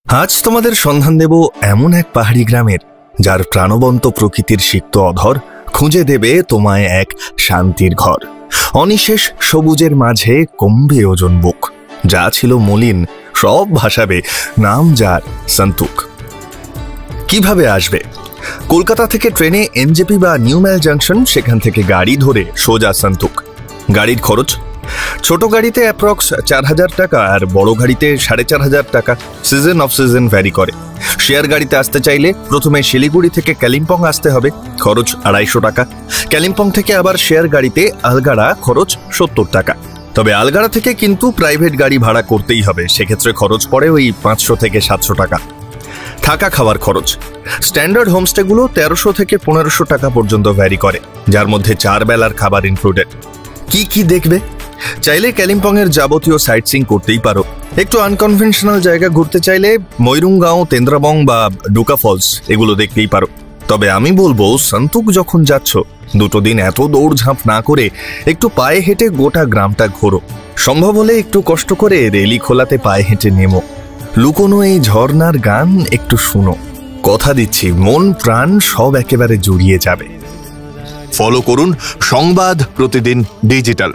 আজ তোমাদের সন্ধান দেব এমন এক পাহাড়ি গ্রামের, যার প্রাণবন্ত প্রকৃতির সিক্ত অধর খুঁজে দেবে তোমায় এক শান্তির ঘর। অনিশেষ সবুজের মাঝে কমবে ওজন বুক, যা ছিল মলিন সব ভাসাবে, নাম যার সন্তুক। কিভাবে আসবে? কলকাতা থেকে ট্রেনে এনজেপি বা নিউ মাইল জাংশন, সেখান থেকে গাড়ি ধরে সোজা সন্তুক। গাড়ির খরচ ছোট গাড়িতে অ্যাপ্রক্স 4000 টাকা, আর বড় গাড়িতে 4500 টাকা। সিজন অফ সিজন ভ্যারি করে। শেয়ার গাড়িতে আসতে চাইলে প্রথমে শিলিগুড়ি থেকে কালিম্পং আসতে হবে, খরচ 250 টাকা। কালিম্পং থেকে আবার শেয়ার গাড়িতে আলগাড়া, খরচ 70 টাকা। তবে আলগাড়া থেকে কিন্তু প্রাইভেট গাড়ি ভাড়া করতেই হবে, সেক্ষেত্রে খরচ পড়ে ওই 500 থেকে 700 টাকা। থাকা খাওয়ার খরচ স্ট্যান্ডার্ড হোমস্টেগুলো 1300 থেকে 1500 টাকা পর্যন্ত ভ্যারি করে, যার মধ্যে 4 বেলার খাবার ইনক্লুডেড। কি কি দেখবে? চাইলে কালিম্পং এর যাবতীয় সাইট সিইং করতেই পারো। একটু আনকনভেনশনাল জায়গা ঘুরতে চাইলে ময়ূরুংগাঁও, তেন্দ্রাবং বা ডুকা ফলস এগুলো দেখতেই পারো। তবে আমি বলবো, সন্তুক যখন যাচ্ছ, 2 দিন এত দৌড়ঝাঁপ না করে একটু পায়ে হেঁটে গোটা গ্রামটা ঘোরো। সম্ভব হলে একটু কষ্ট করে রেলি খোলাতে পায়ে হেঁটে নেমো। লুকোনো এই ঝর্ণার গান একটু শুনো। কথা দিচ্ছি, মন প্রাণ সব একেবারে জুড়িয়ে যাবে। ফলো করুন সংবাদ প্রতিদিন ডিজিটাল।